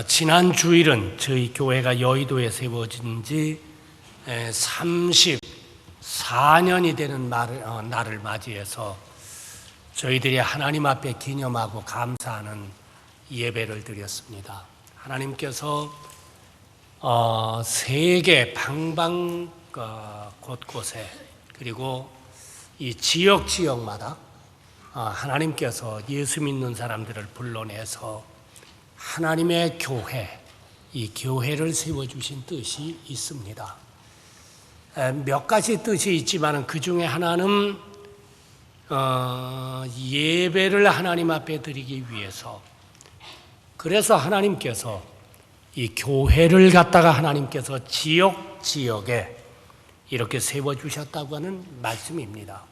지난 주일은 저희 교회가 여의도에 세워진 지 34년이 되는 날을 맞이해서 저희들이 하나님 앞에 기념하고 감사하는 예배를 드렸습니다. 하나님께서 세계 방방 곳곳에 그리고 이 지역마다 하나님께서 예수 믿는 사람들을 불러내서 하나님의 교회, 이 교회를 세워주신 뜻이 있습니다. 몇 가지 뜻이 있지만 그 중에 하나는 예배를 하나님 앞에 드리기 위해서, 그래서 하나님께서 이 교회를 갖다가 하나님께서 지역에 이렇게 세워주셨다고 하는 말씀입니다.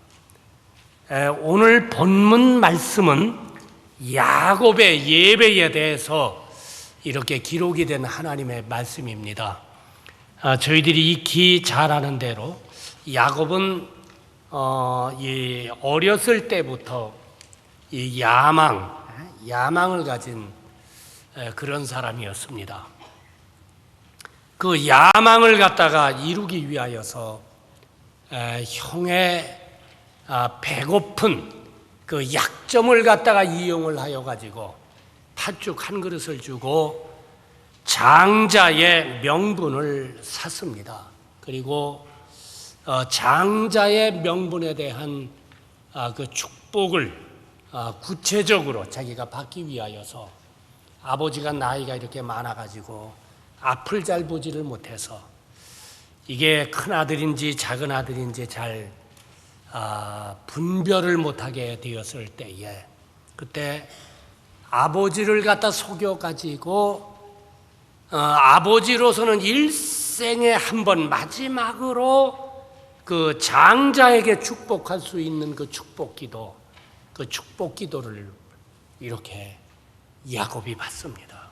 오늘 본문 말씀은 야곱의 예배에 대해서 이렇게 기록이 된 하나님의 말씀입니다. 저희들이 익히 잘 아는 대로 야곱은 어렸을 때부터 이 야망을 가진 그런 사람이었습니다. 그 야망을 갖다가 이루기 위하여서 형의 배고픈 그 약점을 갖다가 이용을 하여 가지고 팥죽 한 그릇을 주고 장자의 명분을 샀습니다. 그리고 장자의 명분에 대한 그 축복을 구체적으로 자기가 받기 위하여서, 아버지가 나이가 이렇게 많아가지고 앞을 잘 보지를 못해서 이게 큰 아들인지 작은 아들인지 잘 분별을 못하게 되었을 때에, 그때 아버지를 갖다 속여가지고 아버지로서는 일생에 한 번 마지막으로 그 장자에게 축복할 수 있는 그 축복기도를 이렇게 야곱이 받습니다.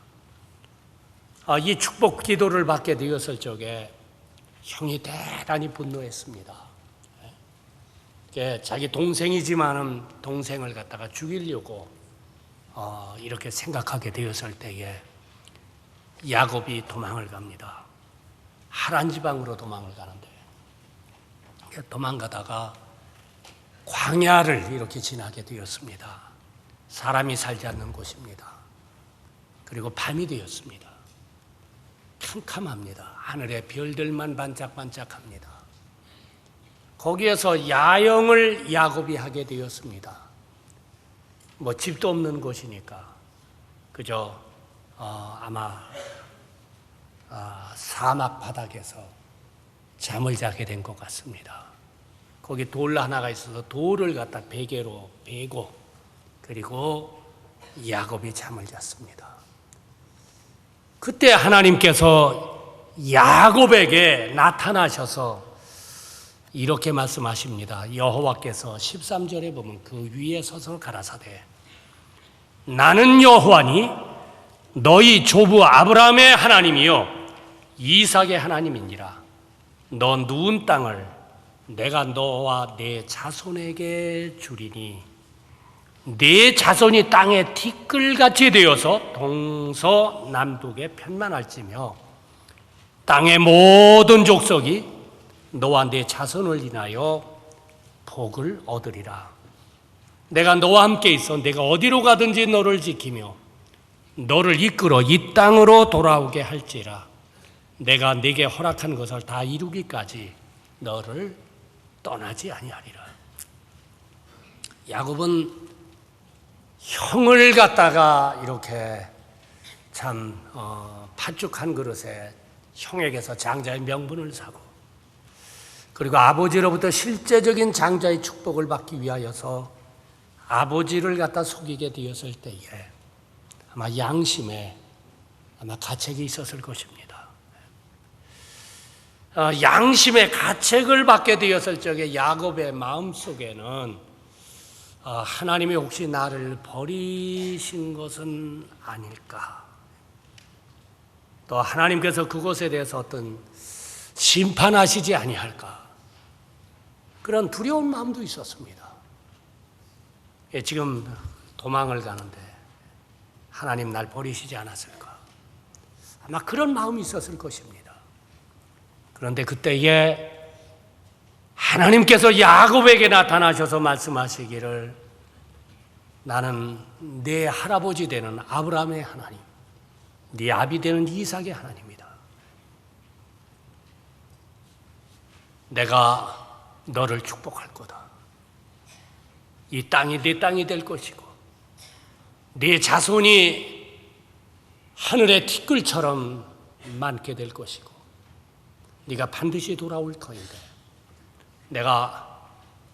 이 축복기도를 받게 되었을 적에 형이 대단히 분노했습니다. 자기 동생이지만은 동생을 갖다가 죽이려고 이렇게 생각하게 되었을 때에 야곱이 도망을 갑니다. 하란 지방으로 도망을 가는데, 도망가다가 광야를 이렇게 지나게 되었습니다. 사람이 살지 않는 곳입니다. 그리고 밤이 되었습니다. 캄캄합니다. 하늘에 별들만 반짝반짝합니다. 거기에서 야영을 야곱이 하게 되었습니다. 집도 없는 곳이니까 그저 아마 사막 바닥에서 잠을 자게 된 것 같습니다. 거기 돌 하나가 있어서 돌을 갖다 베개로 베고, 그리고 야곱이 잠을 잤습니다. 그때 하나님께서 야곱에게 나타나셔서 이렇게 말씀하십니다. 여호와께서 13절에 보면 그 위에 서서 가라사대, 나는 여호와니 너희 조부 아브라함의 하나님이요 이삭의 하나님이니라. 너 누운 땅을 내가 너와 내 자손에게 주리니 네 자손이 땅에 티끌같이 되어서 동서남북에 편만할지며 땅의 모든 족속이 너와 네 자손을 인하여 복을 얻으리라. 내가 너와 함께 있어 내가 어디로 가든지 너를 지키며 너를 이끌어 이 땅으로 돌아오게 할지라. 내가 네게 허락한 것을 다 이루기까지 너를 떠나지 아니하리라. 야곱은 형을 갖다가 이렇게 참 팥죽 한 그릇에 형에게서 장자의 명분을 사고, 그리고 아버지로부터 실제적인 장자의 축복을 받기 위하여서 아버지를 갖다 속이게 되었을 때에 아마 양심에 가책이 있었을 것입니다. 양심의 가책을 받게 되었을 적에 야곱의 마음속에는 하나님이 혹시 나를 버리신 것은 아닐까, 또 하나님께서 그것에 대해서 어떤 심판하시지 아니할까, 그런 두려운 마음도 있었습니다. 지금 도망을 가는데 하나님 날 버리시지 않았을까? 아마 그런 마음이 있었을 것입니다. 그런데 그때에 하나님께서 야곱에게 나타나셔서 말씀하시기를 나는 네 할아버지 되는 아브라함의 하나님, 네 아비 되는 이삭의 하나님이다. 내가 너를 축복할 거다. 이 땅이 네 땅이 될 것이고 네 자손이 하늘의 티끌처럼 많게 될 것이고 네가 반드시 돌아올 터인데 내가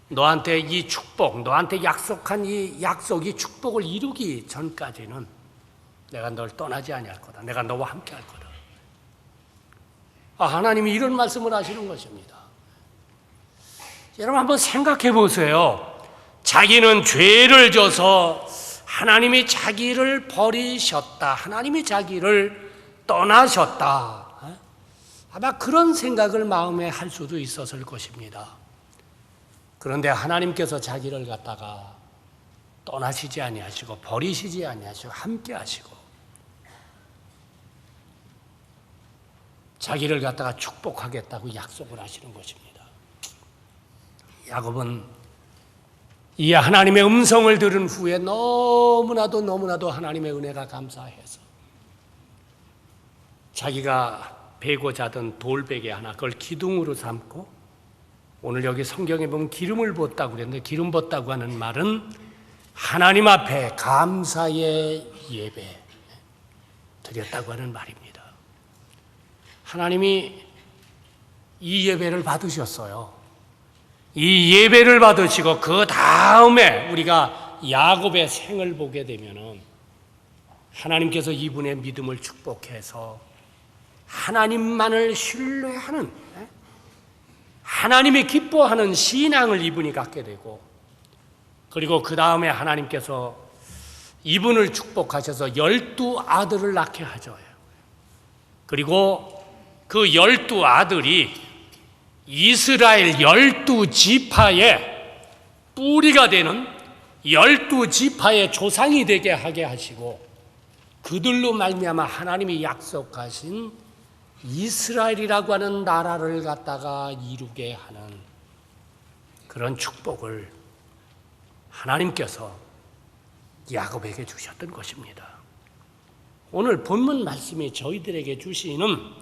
너한테 이 축복, 너한테 약속한 이 약속이 축복을 이루기 전까지는 내가 널 떠나지 아니할 거다. 내가 너와 함께 할 거다. 하나님이 이런 말씀을 하시는 것입니다. 여러분 한번 생각해 보세요. 자기는 죄를 져서 하나님이 자기를 버리셨다. 하나님이 자기를 떠나셨다. 아마 그런 생각을 마음에 할 수도 있었을 것입니다. 그런데 하나님께서 자기를 갖다가 떠나시지 아니하시고 버리시지 아니하시고 함께 하시고 자기를 갖다가 축복하겠다고 약속을 하시는 것입니다. 야곱은 이 하나님의 음성을 들은 후에 너무나도 하나님의 은혜가 감사해서 자기가 베고 자던 돌베개 하나 그걸 기둥으로 삼고 오늘 여기 성경에 보면 기름을 붓다고 그랬는데 기름 붓다고 하는 말은 하나님 앞에 감사의 예배 드렸다고 하는 말입니다. 하나님이 이 예배를 받으셨어요. 이 예배를 받으시고 그 다음에 우리가 야곱의 생을 보게 되면은 하나님께서 이분의 믿음을 축복해서 하나님만을 신뢰하는 하나님이 기뻐하는 신앙을 이분이 갖게 되고 그리고 그 다음에 하나님께서 이분을 축복하셔서 12아들을 낳게 하죠. 그리고 그 12아들이 이스라엘 12지파의 뿌리가 되는 12지파의 조상이 되게 하게 하시고 그들로 말미암아 하나님이 약속하신 이스라엘이라고 하는 나라를 갖다가 이루게 하는 그런 축복을 하나님께서 야곱에게 주셨던 것입니다. 오늘 본문 말씀이 저희들에게 주시는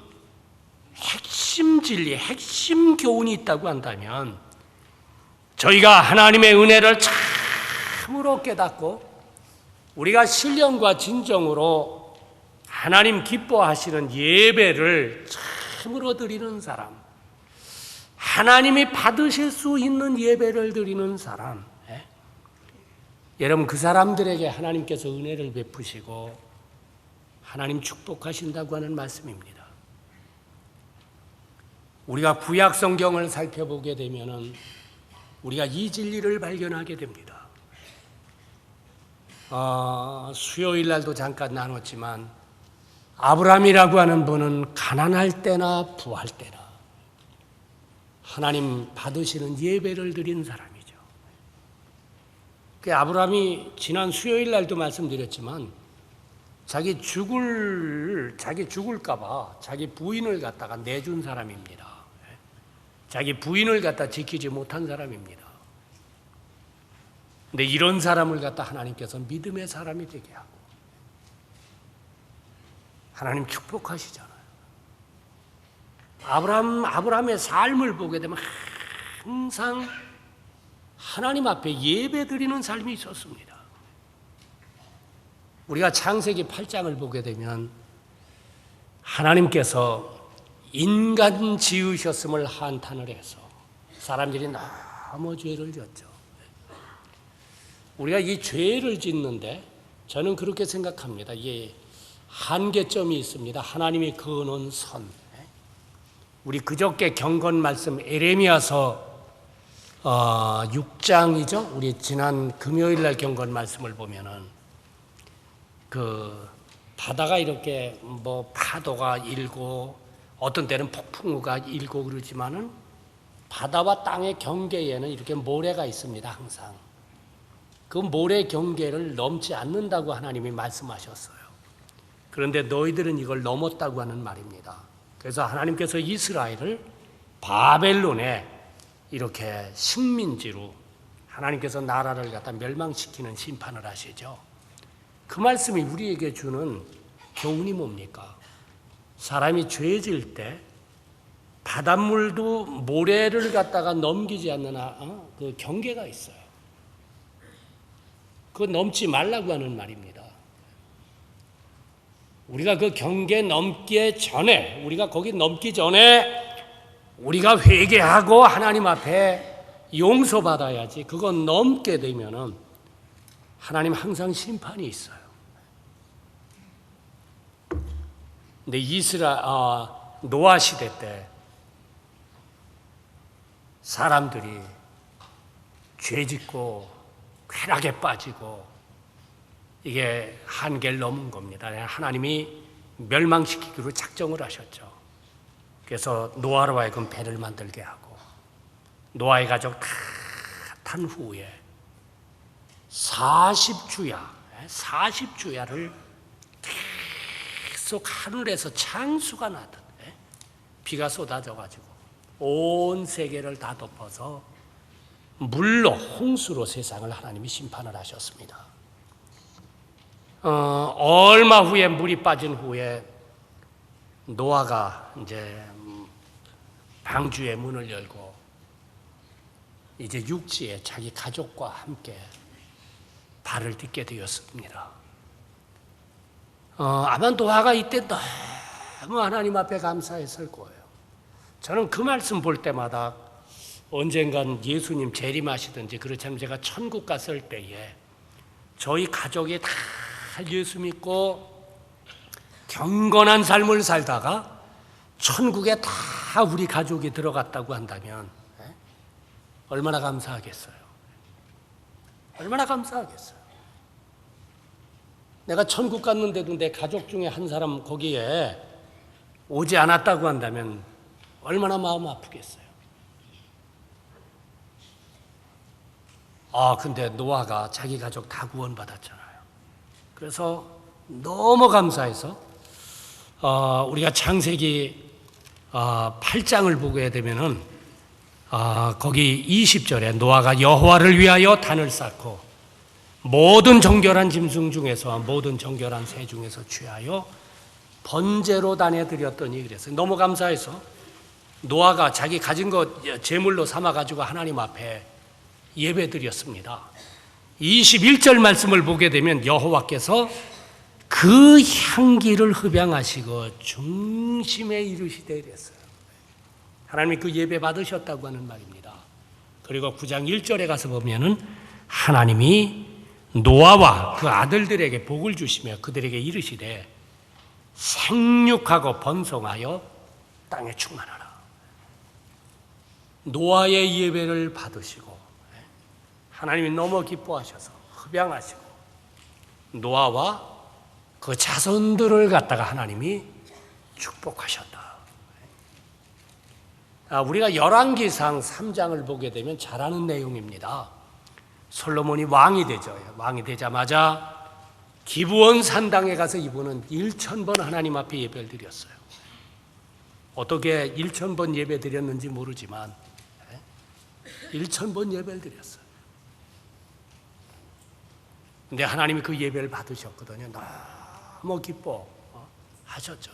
핵심 진리, 핵심 교훈이 있다고 한다면 저희가 하나님의 은혜를 참으로 깨닫고 우리가 신령과 진정으로 하나님 기뻐하시는 예배를 참으로 드리는 사람, 하나님이 받으실 수 있는 예배를 드리는 사람, 여러분 그 사람들에게 하나님께서 은혜를 베푸시고 하나님 축복하신다고 하는 말씀입니다. 우리가 구약 성경을 살펴보게 되면은 우리가 이 진리를 발견하게 됩니다. 수요일 날도 잠깐 나눴지만 아브라함이라고 하는 분은 가난할 때나 부할 때나 하나님 받으시는 예배를 드린 사람이죠. 그 아브라함이 지난 수요일 날도 말씀드렸지만 자기 죽을까봐 자기 부인을 갖다가 내준 사람입니다. 자기 부인을 갖다 지키지 못한 사람입니다. 근데 이런 사람을 갖다 하나님께서 믿음의 사람이 되게 하고 하나님 축복하시잖아요. 아브라함의 삶을 보게 되면 항상 하나님 앞에 예배 드리는 삶이 있었습니다. 우리가 창세기 8장을 보게 되면 하나님께서 인간 지으셨음을 한탄을 해서 사람들이 너무 죄를 졌죠. 우리가 이 죄를 짓는데 저는 그렇게 생각합니다. 이게 한계점이 있습니다. 하나님이 그어놓은 선. 우리 그저께 경건 말씀 에레미야서 6장이죠. 우리 지난 금요일 날 경건 말씀을 보면은 그 바다가 이렇게 뭐 파도가 일고 어떤 때는 폭풍우가 일고 그러지만은 바다와 땅의 경계에는 이렇게 모래가 있습니다. 항상 그 모래 경계를 넘지 않는다고 하나님이 말씀하셨어요. 그런데 너희들은 이걸 넘었다고 하는 말입니다. 그래서 하나님께서 이스라엘을 바벨론에 이렇게 식민지로 하나님께서 나라를 갖다 멸망시키는 심판을 하시죠. 그 말씀이 우리에게 주는 교훈이 뭡니까? 사람이 죄질 때 바닷물도 모래를 갖다가 넘기지 않는 그 경계가 있어요. 그거 넘지 말라고 하는 말입니다. 우리가 그 경계 넘기 전에, 우리가 거기 넘기 전에 우리가 회개하고 하나님 앞에 용서받아야지. 그거 넘게 되면은 하나님 항상 심판이 있어요. 근데 노아 시대 때 사람들이 죄짓고 쾌락에 빠지고 이게 한계를 넘은 겁니다. 하나님이 멸망시키기로 작정을 하셨죠. 그래서 노아로 하여금 배를 만들게 하고 노아의 가족 다 탄 후에 40주야를 계속 하늘에서 창수가 나듯 비가 쏟아져가지고 온 세계를 다 덮어서 물로 홍수로 세상을 하나님이 심판을 하셨습니다. 얼마 후에 물이 빠진 후에 노아가 이제 방주의 문을 열고 이제 육지에 자기 가족과 함께 발을 딛게 되었습니다. 아마 노아가 이때 너무 하나님 앞에 감사했을 거예요. 저는 그 말씀 볼 때마다 언젠간 예수님 재림하시든지 그렇지 않으면 제가 천국 갔을 때에 저희 가족이 다 예수 믿고 경건한 삶을 살다가 천국에 다 우리 가족이 들어갔다고 한다면 얼마나 감사하겠어요. 얼마나 감사하겠어요. 내가 천국 갔는데도 내 가족 중에 한 사람 거기에 오지 않았다고 한다면 얼마나 마음 아프겠어요. 근데 노아가 자기 가족 다 구원받았잖아요. 그래서 너무 감사해서 우리가 창세기 8장을 보게 되면은 거기 20절에 노아가 여호와를 위하여 단을 쌓고 모든 정결한 짐승 중에서 모든 정결한 새 중에서 취하여 번제로 단에 드렸더니 그랬어요. 너무 감사해서 노아가 자기 가진 것 제물로 삼아가지고 하나님 앞에 예배 드렸습니다. 21절 말씀을 보게 되면 여호와께서 그 향기를 흡양하시고 중심에 이르시되 이랬어요. 하나님이 그 예배 받으셨다고 하는 말입니다. 그리고 9장 1절에 가서 보면은 하나님이 노아와 그 아들들에게 복을 주시며 그들에게 이르시되 생육하고 번성하여 땅에 충만하라. 노아의 예배를 받으시고 하나님이 너무 기뻐하셔서 흡양하시고 노아와 그 자손들을 갖다가 하나님이 축복하셨다. 우리가 열왕기상 3장을 보게 되면 잘 아는 내용입니다. 솔로몬이 왕이 되죠. 왕이 되자마자 기브온 산당에 가서 이분은 1000번 하나님 앞에 예배를 드렸어요. 어떻게 1000번 예배 드렸는지 모르지만 1000번 예배를 드렸어요. 근데 하나님이 그 예배를 받으셨거든요. 너무 기뻐 하셨죠.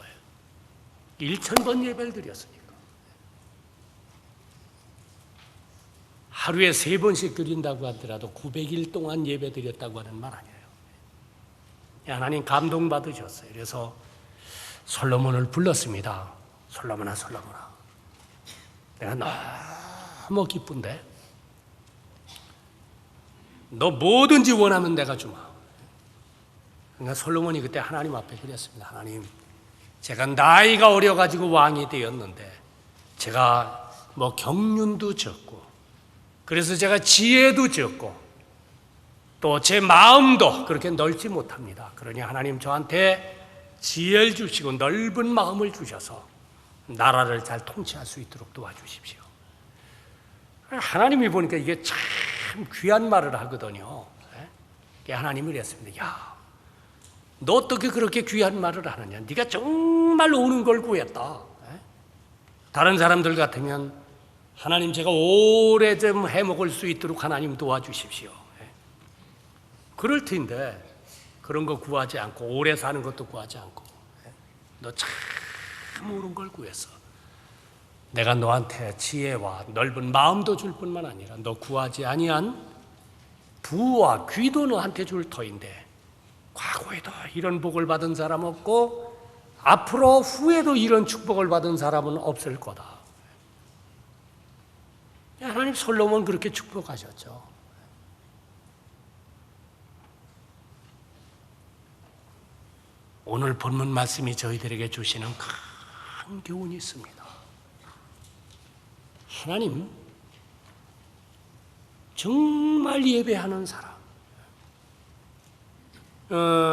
1000번 예배를 드렸으니까. 하루에 3번씩 드린다고 하더라도 900일 동안 예배 드렸다고 하는 말 아니에요. 하나님 감동받으셨어요. 그래서 솔로몬을 불렀습니다. 솔로몬아, 솔로몬아. 내가 너무 기쁜데 너 뭐든지 원하면 내가 주마. 그러니까 솔로몬이 그때 하나님 앞에 그랬습니다. 하나님, 제가 나이가 어려가지고 왕이 되었는데 제가 경륜도 적고 그래서 제가 지혜도 적고 또 제 마음도 그렇게 넓지 못합니다. 그러니 하나님 저한테 지혜를 주시고 넓은 마음을 주셔서 나라를 잘 통치할 수 있도록 도와주십시오. 하나님이 보니까 이게 참 귀한 말을 하거든요. 하나님이 그랬습니다. 야, 너 어떻게 그렇게 귀한 말을 하느냐? 네가 정말 오는 걸 구했다. 다른 사람들 같으면 하나님 제가 오래 좀 해먹을 수 있도록 하나님 도와주십시오. 그럴 텐데 그런 거 구하지 않고 오래 사는 것도 구하지 않고 너 참 옳은 걸 구했어. 내가 너한테 지혜와 넓은 마음도 줄 뿐만 아니라 너 구하지 아니한 부와 귀도 너한테 줄 터인데 과거에도 이런 복을 받은 사람 없고 앞으로 후에도 이런 축복을 받은 사람은 없을 거다. 하나님 솔로몬 그렇게 축복하셨죠. 오늘 본문 말씀이 저희들에게 주시는 큰 교훈이 있습니다. 하나님 정말 예배하는 사람,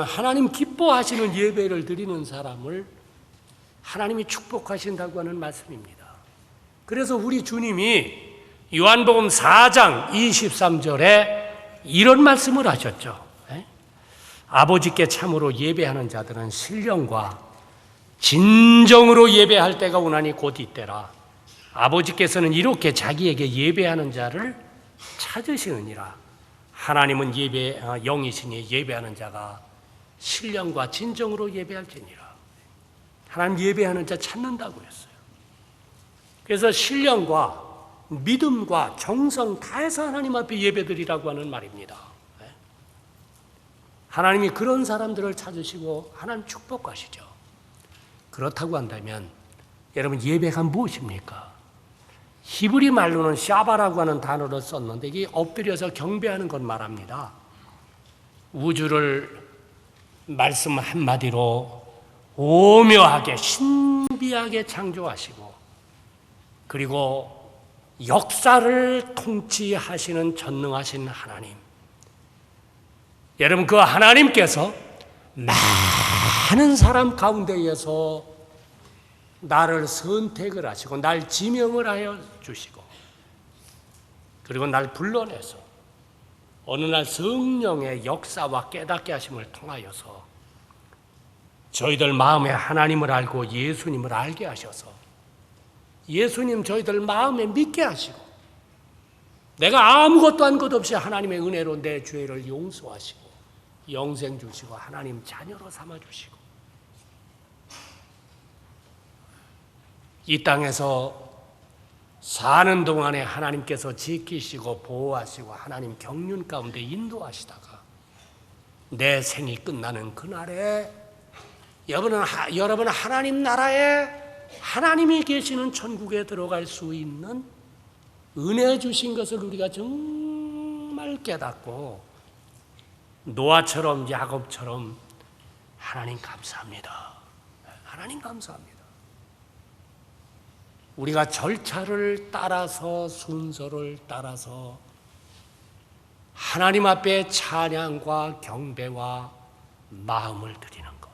하나님 기뻐하시는 예배를 드리는 사람을 하나님이 축복하신다고 하는 말씀입니다. 그래서 우리 주님이 요한복음 4장 23절에 이런 말씀을 하셨죠. 아버지께 참으로 예배하는 자들은 신령과 진정으로 예배할 때가 오나니 곧 이때라. 아버지께서는 이렇게 자기에게 예배하는 자를 찾으시느니라. 하나님은 영이시니 예배하는 자가 신령과 진정으로 예배할지니라. 하나님 예배하는 자 찾는다고 했어요. 그래서 신령과 믿음과 정성 다해서 하나님 앞에 예배드리라고 하는 말입니다. 하나님이 그런 사람들을 찾으시고 하나님 축복하시죠. 그렇다고 한다면 여러분 예배가 무엇입니까? 히브리 말로는 샤바라고 하는 단어를 썼는데 이게 엎드려서 경배하는 것 말합니다. 우주를 말씀 한마디로 오묘하게 신비하게 창조하시고 그리고 역사를 통치하시는 전능하신 하나님, 여러분 그 하나님께서 많은 사람 가운데에서 나를 선택을 하시고 날 지명을 하여 주시고 그리고 날 불러내서 어느 날 성령의 역사와 깨닫게 하심을 통하여서 저희들 마음에 하나님을 알고 예수님을 알게 하셔서 예수님 저희들 마음에 믿게 하시고 내가 아무것도 한 것 없이 하나님의 은혜로 내 죄를 용서하시고 영생 주시고 하나님 자녀로 삼아주시고 이 땅에서 사는 동안에 하나님께서 지키시고 보호하시고 하나님 경륜 가운데 인도하시다가 내 생이 끝나는 그날에 여러분은 하나님 나라에 하나님이 계시는 천국에 들어갈 수 있는 은혜 주신 것을 우리가 정말 깨닫고 노아처럼 야곱처럼 하나님 감사합니다. 하나님 감사합니다. 우리가 절차를 따라서 순서를 따라서 하나님 앞에 찬양과 경배와 마음을 드리는 것,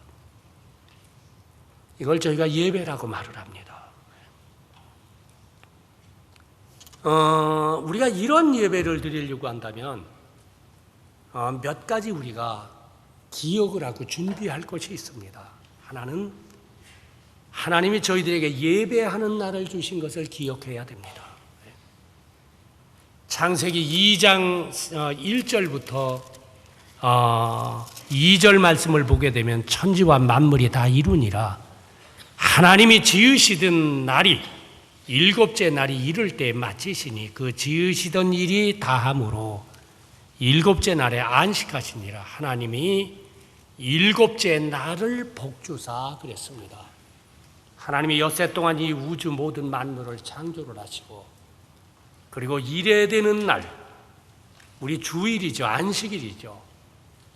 이걸 저희가 예배라고 말을 합니다. 우리가 이런 예배를 드리려고 한다면 몇 가지 우리가 기억을 하고 준비할 것이 있습니다. 하나는 하나님이 저희들에게 예배하는 날을 주신 것을 기억해야 됩니다. 창세기 2장 1절부터 2절 말씀을 보게 되면 천지와 만물이 다 이루니라. 하나님이 지으시던 날이 일곱째 날이 이를 때 마치시니 그 지으시던 일이 다함으로 일곱째 날에 안식하시니라. 하나님이 일곱째 날을 복주사 그랬습니다. 하나님이 엿새 동안 이 우주 모든 만물을 창조를 하시고 그리고 일해야 되는 날, 우리 주일이죠. 안식일이죠.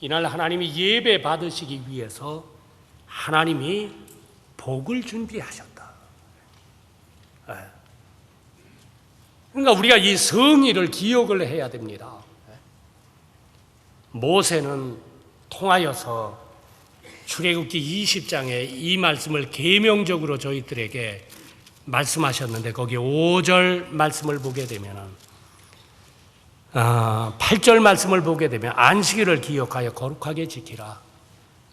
이날 하나님이 예배 받으시기 위해서 하나님이 복을 준비하셨다. 그러니까 우리가 이 성의를 기억을 해야 됩니다. 모세는 통하여서 출애굽기 20장에 이 말씀을 계명적으로 저희들에게 말씀하셨는데 거기 5절 말씀을 보게 되면 8절 말씀을 보게 되면 안식일을 기억하여 거룩하게 지키라.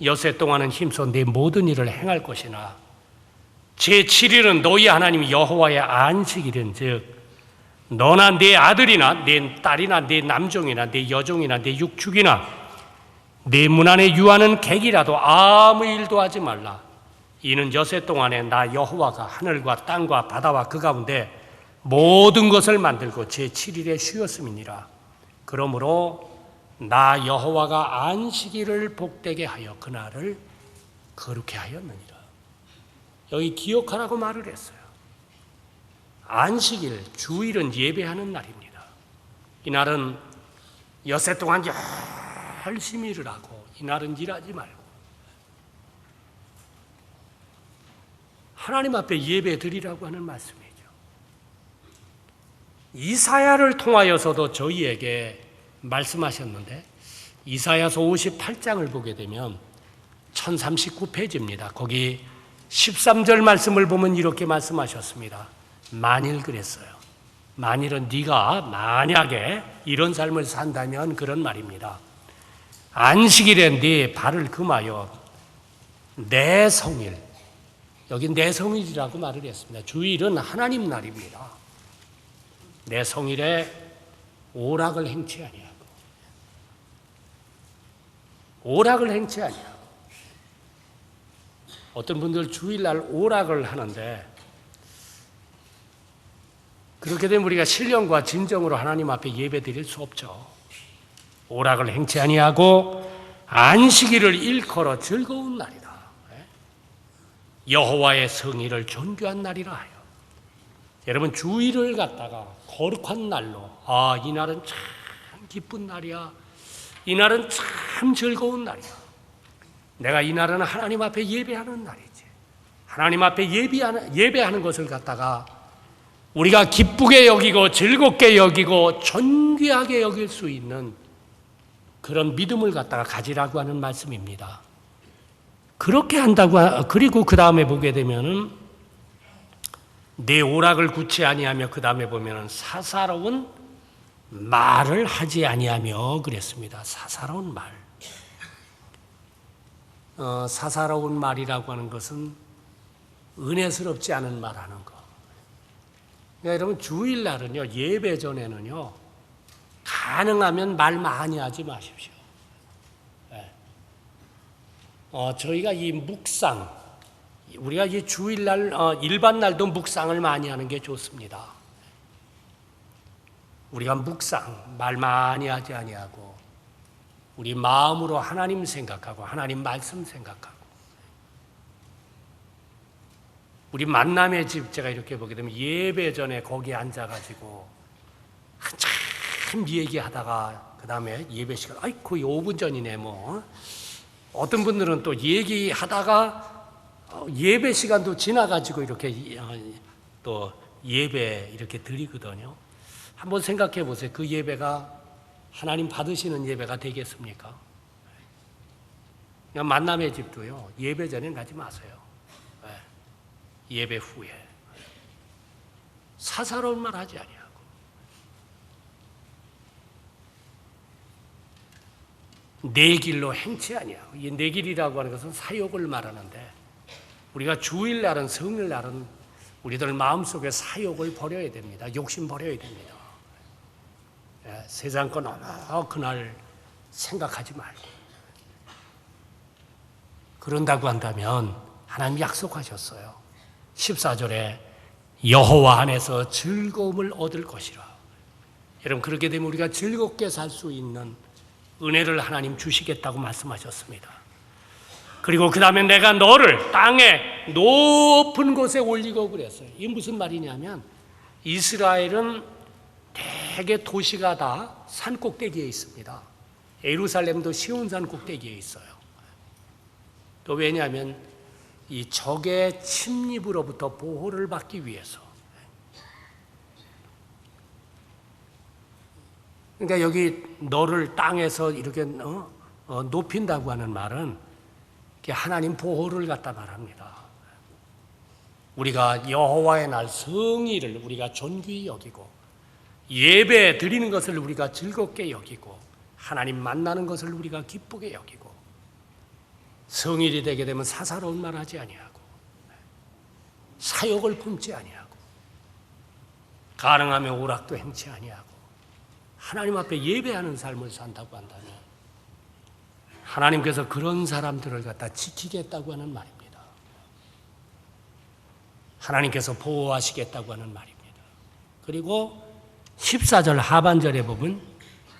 엿새 동안은 힘써 네 모든 일을 행할 것이나 제7일은 너희 하나님 여호와의 안식일인즉 너나 네 아들이나 네 딸이나 네 남종이나 네 여종이나 네 육축이나 네 문 안에 유하는 객이라도 아무 일도 하지 말라. 이는 엿새 동안에 나 여호와가 하늘과 땅과 바다와 그 가운데 모든 것을 만들고 제7일에 쉬었음이니라. 그러므로 나 여호와가 안식일을 복되게 하여 그날을 거룩해 하였느니라. 여기 기억하라고 말을 했어요. 안식일, 주일은 예배하는 날입니다. 이날은 엿새 동안 열심히 일을 하고 이날은 일하지 말고 하나님 앞에 예배 드리라고 하는 말씀이죠. 이사야를 통하여서도 저희에게 말씀하셨는데 이사야서 58장을 보게 되면 1039페이지입니다. 거기 13절 말씀을 보면 이렇게 말씀하셨습니다. 만일 그랬어요. 만일은 네가 만약에 이런 삶을 산다면 그런 말입니다. 안식일에 네 발을 금하여 내 성일, 여기 내 성일이라고 말을 했습니다. 주일은 하나님 날입니다. 내 성일에 오락을 행치 아니하고 오락을 행치 아니하고 어떤 분들 주일날 오락을 하는데 그렇게 되면 우리가 신령과 진정으로 하나님 앞에 예배 드릴 수 없죠. 오락을 행치 아니하고 안식일을 일컬어 즐거운 날이다. 여호와의 성일을 존귀한 날이라 하여. 여러분 주일을 갖다가 거룩한 날로 이 날은 참 기쁜 날이야. 이 날은 참 즐거운 날이야. 내가 이 날은 하나님 앞에 예배하는 날이지. 하나님 앞에 예배하는 것을 갖다가 우리가 기쁘게 여기고 즐겁게 여기고 존귀하게 여길 수 있는 그런 믿음을 갖다가 가지라고 하는 말씀입니다. 그렇게 한다고 그리고 그 다음에 보게 되면은 내 오락을 굳지 아니하며 그 다음에 보면은 사사로운 말을 하지 아니하며 그랬습니다. 사사로운 말. 사사로운 말이라고 하는 것은 은혜스럽지 않은 말하는 거. 그러니까 여러분 주일날은요 예배 전에는요 가능하면 말 많이 하지 마십시오. 네. 저희가 이 묵상 우리가 이 주일날 일반 날도 묵상을 많이 하는 게 좋습니다. 우리가 묵상 말 많이 하지 아니하고 우리 마음으로 하나님 생각하고 하나님 말씀 생각하고 우리 만남의 집 제가 이렇게 보게 되면 예배 전에 거기에 앉아가지고 한참 얘기하다가 그 다음에 예배 시간 거의 5분 전이네 뭐 어떤 분들은 또 얘기하다가 예배 시간도 지나가지고 이렇게 또 예배 이렇게 드리거든요. 한번 생각해 보세요. 그 예배가 하나님 받으시는 예배가 되겠습니까? 그냥 만남의 집도요 예배 전에 가지 마세요. 예배 후에 사사로운 말 하지 아니하고 내 길로 행치 아니하고 이 내 길이라고 하는 것은 사욕을 말하는데 우리가 주일날은 성일날은 우리들 마음속에 사욕을 버려야 됩니다. 욕심 버려야 됩니다. 세상 건 그날 생각하지 말고 그런다고 한다면 하나님 약속하셨어요. 14절에 여호와 안에서 즐거움을 얻을 것이라. 여러분 그렇게 되면 우리가 즐겁게 살 수 있는 은혜를 하나님 주시겠다고 말씀하셨습니다. 그리고 그 다음에 내가 너를 땅의 높은 곳에 올리고 그랬어요. 이게 무슨 말이냐면 이스라엘은 대개 도시가 다 산 꼭대기에 있습니다. 예루살렘도 시온산 꼭대기에 있어요. 또 왜냐하면 이 적의 침입으로부터 보호를 받기 위해서. 그러니까 여기 너를 땅에서 이렇게 높인다고 하는 말은 하나님 보호를 갖다 말합니다. 우리가 여호와의 날 성일을 우리가 존귀히 여기고 예배 드리는 것을 우리가 즐겁게 여기고 하나님 만나는 것을 우리가 기쁘게 여기고 성일이 되게 되면 사사로운 말 하지 아니하고 사욕을 품지 아니하고 가능하면 오락도 행치 아니하고 하나님 앞에 예배하는 삶을 산다고 한다면 하나님께서 그런 사람들을 갖다 지키겠다고 하는 말입니다. 하나님께서 보호하시겠다고 하는 말입니다. 그리고 14절 하반절에 보면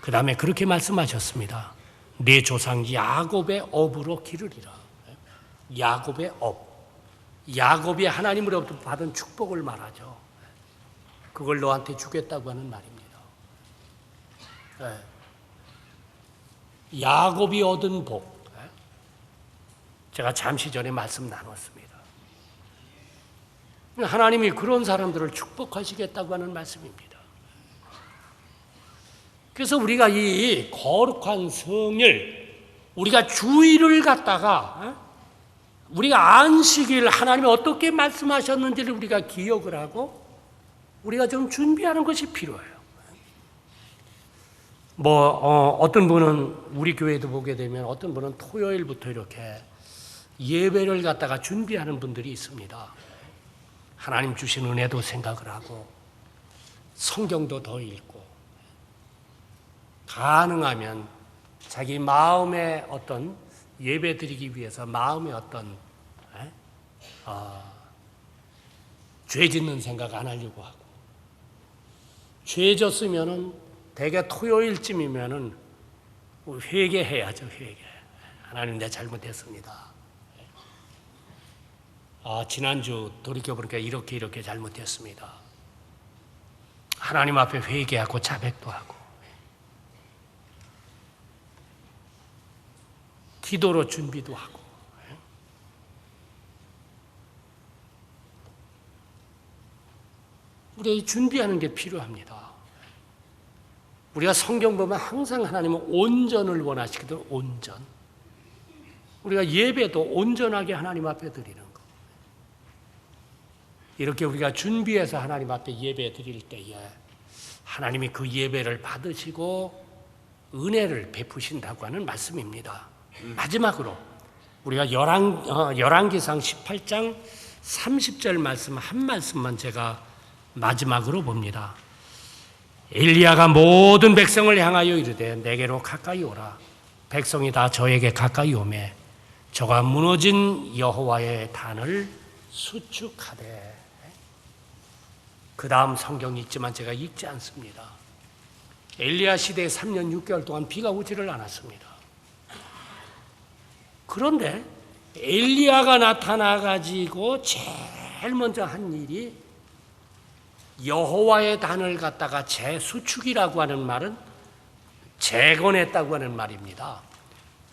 그 다음에 그렇게 말씀하셨습니다. 네 조상 야곱의 업으로 기르리라. 야곱의 업. 야곱이 하나님으로부터 받은 축복을 말하죠. 그걸 너한테 주겠다고 하는 말입니다. 야곱이 얻은 복. 제가 잠시 전에 말씀 나눴습니다. 하나님이 그런 사람들을 축복하시겠다고 하는 말씀입니다. 그래서 우리가 이 거룩한 성일, 우리가 주일을 갖다가 우리가 안식일 하나님이 어떻게 말씀하셨는지를 우리가 기억을 하고 우리가 좀 준비하는 것이 필요해요. 어떤 분은 우리 교회도 보게 되면 어떤 분은 토요일부터 이렇게 예배를 갖다가 준비하는 분들이 있습니다. 하나님 주신 은혜도 생각을 하고 성경도 더 읽고 가능하면 자기 마음의 어떤 예배 드리기 위해서 마음의 어떤 죄 짓는 생각 안 하려고 하고 죄 졌으면은 대개 토요일쯤이면은 회개해야죠. 회개. 하나님 내가 잘못했습니다. 지난주 돌이켜보니까 이렇게 잘못했습니다. 하나님 앞에 회개하고 자백도 하고 기도로 준비도 하고 우리가 준비하는 게 필요합니다. 우리가 성경 보면 항상 하나님은 온전을 원하시거든. 온전. 우리가 예배도 온전하게 하나님 앞에 드리는 거. 이렇게 우리가 준비해서 하나님 앞에 예배 드릴 때에 하나님이 그 예배를 받으시고 은혜를 베푸신다고 하는 말씀입니다. 마지막으로 우리가 열왕기상 18장 30절 말씀 한 말씀만 제가 마지막으로 봅니다. 엘리야가 모든 백성을 향하여 이르되 내게로 가까이 오라. 백성이 다 저에게 가까이 오매 저가 무너진 여호와의 단을 수축하되. 그 다음 성경이 있지만 제가 읽지 않습니다. 엘리야 시대에 3년 6개월 동안 비가 오지를 않았습니다. 그런데 엘리야가 나타나가지고 제일 먼저 한 일이 여호와의 단을 갖다가 재수축이라고 하는 말은 재건했다고 하는 말입니다.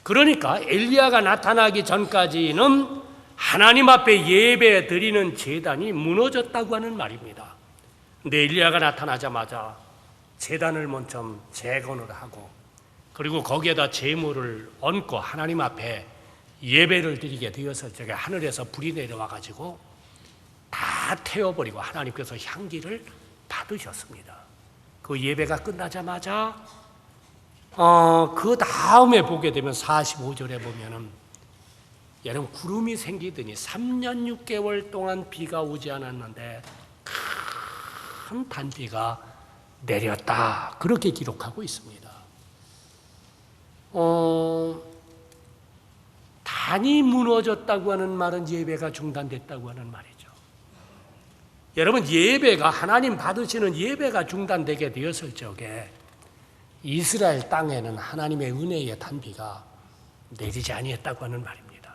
그러니까 엘리야가 나타나기 전까지는 하나님 앞에 예배 드리는 제단이 무너졌다고 하는 말입니다. 근데 엘리야가 나타나자마자 제단을 먼저 재건을 하고 그리고 거기에다 제물을 얹고 하나님 앞에 예배를 드리게 되어서 제가 하늘에서 불이 내려와 가지고 다 태워버리고 하나님께서 향기를 받으셨습니다. 그 예배가 끝나자마자 그 다음에 보게 되면 45절에 보면은 여러분 구름이 생기더니 3년 6개월 동안 비가 오지 않았는데 큰 단비가 내렸다. 그렇게 기록하고 있습니다. 단이 무너졌다고 하는 말은 예배가 중단됐다고 하는 말이죠. 여러분 예배가 하나님 받으시는 예배가 중단되게 되었을 적에 이스라엘 땅에는 하나님의 은혜의 단비가 내리지 아니했다고 하는 말입니다.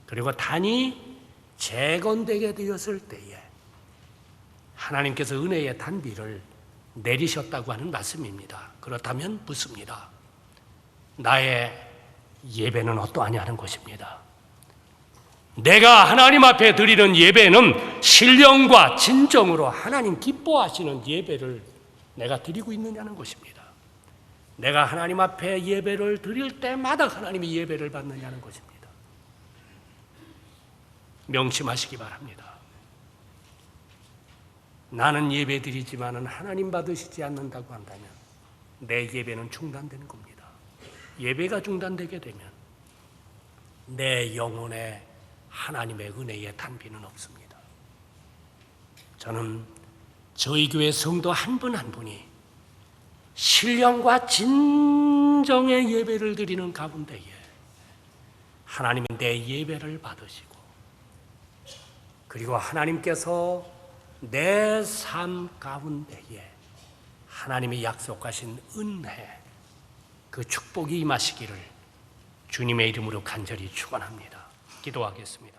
그리고 단이 재건되게 되었을 때에 하나님께서 은혜의 단비를 내리셨다고 하는 말씀입니다. 그렇다면 묻습니다. 나의 예배는 어떠하냐는 것입니다. 내가 하나님 앞에 드리는 예배는 신령과 진정으로 하나님 기뻐하시는 예배를 내가 드리고 있느냐는 것입니다. 내가 하나님 앞에 예배를 드릴 때마다 하나님이 예배를 받느냐는 것입니다. 명심하시기 바랍니다. 나는 예배 드리지만은 하나님 받으시지 않는다고 한다면 내 예배는 중단되는 겁니다. 예배가 중단되게 되면 내 영혼에 하나님의 은혜의 단비는 없습니다. 저는 저희 교회 성도 한 분 한 분이 신령과 진정의 예배를 드리는 가운데에 하나님은 내 예배를 받으시고, 그리고 하나님께서 내 삶 가운데에 하나님이 약속하신 은혜, 그 축복이 임하시기를 주님의 이름으로 간절히 축원합니다. 기도하겠습니다.